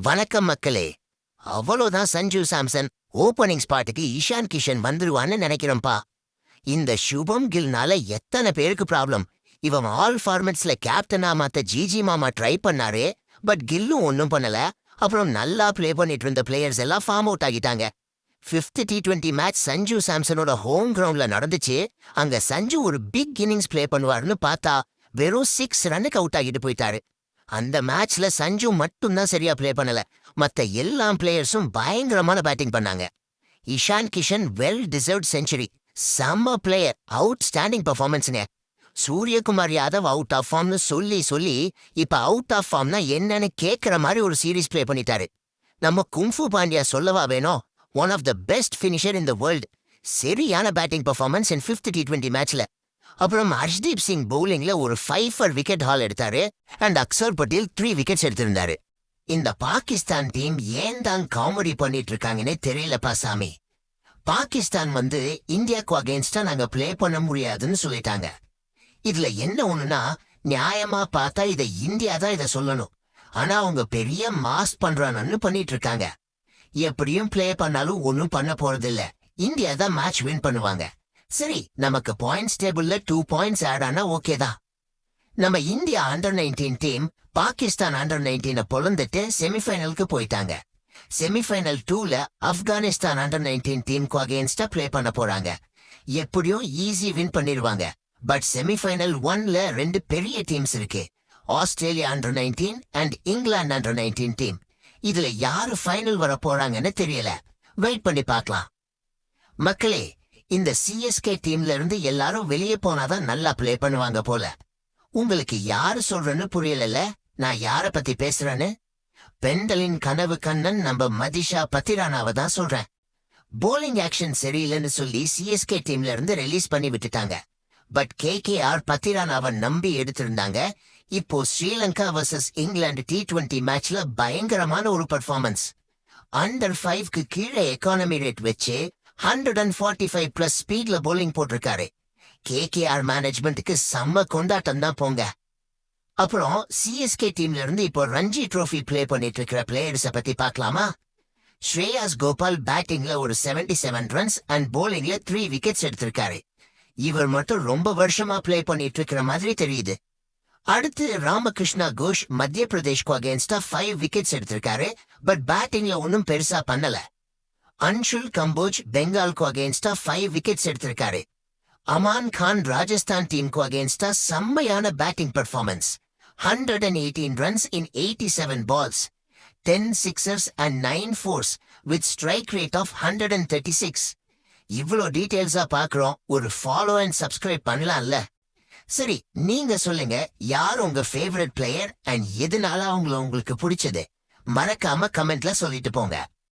வணக்கம் மக்களே. அவ்வளோதான் சஞ்சு சாம்சன் ஓப்பனிங் ஸ்பாட்டுக்கு இஷான் கிஷன் வந்துருவான்னு நினைக்கிறோம்ப்பா. இந்த சுபம் கில்னால எத்தனை பேருக்கு ப்ராப்ளம். இவன் ஆல் ஃபார்மெட்ஸ்ல கேப்டனா மாத்த ஜிஜி மாமா ட்ரை பண்ணாரு. பட் கில்லும் ஒன்றும் பண்ணல. அப்புறம் நல்லா ப்ளே பண்ணிட்டு இருந்த பிளேயர்ஸ் எல்லாம் ஃபார்ம் அவுட் ஆகிட்டாங்க. 5th T20 match Sanju சாம்சனோட home கிரவுண்ட்ல நடந்துச்சு. அங்க சஞ்சு ஒரு பிக் இன்னிங்ஸ் ப்ளே பண்ணுவாருன்னு பார்த்தா வெறும் 6 ரன்னுக்கு அவுட் ஆகிட்டு போயிட்டாரு. அந்த மேட்ச்ல சஞ்சு மட்டும்தான் சரியா ப்ளே பண்ணல. மத்த எல்லா பிளேயர்ஸும் பயங்கரமான பேட்டிங் பண்ணாங்க. Ishan Kishan well deserved century. செம்ம பிளேயர், அவுட் ஸ்டாண்டிங் பர்ஃபார்மன்ஸ்ங்க. சூரியகுமார் யாதவ் அவுட் ஆஃப் ஃபார்ம்னு சொல்லி இப்ப அவுட் ஆஃப் ஃபார்ம்னா என்னன்னு கேட்கிற மாதிரி ஒரு சீரீஸ் ப்ளே பண்ணிட்டாரு. நம்ம குங்ஃபு பாண்டியா சொல்லவா வேணும். One of the best finisher in the world. சரியான batting performance in 5th T20 மேட்ச்ல. அப்புறம் ஹர்ஷ்தீப் சிங் பவுலிங்ல ஒரு 5 for விக்கெட் ஹால் எடுத்தாரு. அண்ட் அக்சர் பட்டேல் 3 விக்கெட்ஸ் எடுத்திருந்தாரு. இந்த பாகிஸ்தான் டீம் ஏன் தான் காமெடி பண்ணிட்டு இருக்காங்கன்னே தெரியலப்பா சாமி. பாகிஸ்தான் இந்தியாவுக்கு அகேன்ஸ்டா நாங்க ப்ளே பண்ண முடியாதுன்னு சொல்லிட்டாங்க. இதுல என்ன ஒண்ணுனா, நியாயமா பார்த்தா இதை இந்தியா தான் இதை சொல்லணும். ஆனா அவங்க பெரிய மாஸ் பண்றானு பண்ணிட்டு இருக்காங்க. எப்படியும் ப்ளே பண்ணாலும் ஒன்னும் பண்ண போறதில்ல. இந்தியா தான் மேட்ச் வின் பண்ணுவாங்க. சரி, நமக்கு பாயிண்ட்ஸ் டேபிள்ல 2 பாயிண்ட்ஸ் ஆட் ஆனா ஓகே தான். நம்ம India under 19 team Pakistan under 19 பொழந்துட்டு செமிஃபைனலுக்கு போயிட்டாங்க. செமிஃபைனல் 2ல ஆப்கானிஸ்தான் அண்டர் 19 டீமுக்கு அகேன்ஸ்டா ப்ளே பண்ண போறாங்க. எப்படியும் ஈஸி வின் பண்ணிடுவாங்க. பட் செமிஃபைனல் 1ல 2 பெரிய டீம்ஸ் இருக்கு. Australia under 19 and England under 19 team. இதுல யாரு ஃபைனல் வர போறாங்கன்னு தெரியல. வெயிட் பண்ணி பார்க்கலாம். மக்களே, இந்த சிஎஸ்கே டீம்ல இருந்து எல்லாரும் வெளியே போனாதான் நல்லா ப்ளே பண்ணுவாங்க போல. உங்களுக்கு யாரு சொல்றேன்னு புரியல. நான் யார பத்தி பேசுறேன்னு? பெண்களின் கனவு கண்ணன் நம்ம மதிஷா பத்திரானாவை தான் சொல்றேன். போலிங் ஆக்ஷன் சரியில்லைன்னு சொல்லி சிஎஸ்கே டீம்ல இருந்து ரிலீஸ் பண்ணி விட்டுட்டாங்க. பட் கேகேஆர் பத்திரானாவை நம்பி எடுத்திருந்தாங்க. இப்போ ஸ்ரீலங்கா வர்சஸ் இங்கிலாந்து T20 மேட்ச்ல பயங்கரமான ஒரு பர்ஃபார்மன்ஸ். அண்டர் 5க்கு கீழே எக்கானமி ரேட் வச்சு 145+ ஸ்பீட்ல போலிங் போட்டிருக்காரு. கேகேஆர் மேனேஜ்மெண்ட்டுக்கு செம்ம கொண்டாட்டம் தான் போங்க. அப்புறம் சிஎஸ்கே டீம்ல இருந்து இப்போ ரஞ்சி ட்ரோஃபி ப்ளே பண்ணிட்டு இருக்கிற பிளேயர்ஸ பத்தி பார்க்கலாமா? ஸ்ரேயாஸ் கோபால் பேட்டிங்ல ஒரு 77 ரன்ஸ் அண்ட் போலிங்ல 3 விக்கெட்ஸ் எடுத்திருக்காரு. இவர் மட்டும் ரொம்ப வருஷமா ப்ளே பண்ணிட்டு இருக்கிற மாதிரி தெரியுது. அடுத்து ராமகிருஷ்ணா கோஷ் மத்திய பிரதேஷ்க்கு அகேன்ஸ்டா 5 விக்கெட்ஸ் எடுத்திருக்காரு. பட் பேட்டிங்ல ஒன்னும் பெருசா பண்ணல. அன்ஷுல் கம்போஜ் பெங்கால்க்கு அகேன்ஸ்டா 5 விக்கெட்ஸ் எடுத்திருக்காரு. அமான் கான் ராஜஸ்தான் டீமுக்கு அகேன்ஸ்டா செம்மையான batting performance. 118 runs in 87 balls, 10 sixers and 9 fours with strike rate of 136. இவ்வளோ டீடைல்ஸா பாக்குறோம். ஒரு ஃபாலோ அண்ட் சப்ஸ்கிரைப் பண்ணலாம்ல? சரி, நீங்க சொல்லுங்க, யார் உங்க ஃபேவரட் பிளேயர் அண்ட் எதனால அவங்கள உங்களுக்கு பிடிச்சது? மறக்காம கமெண்ட்ல சொல்லிட்டு போங்க.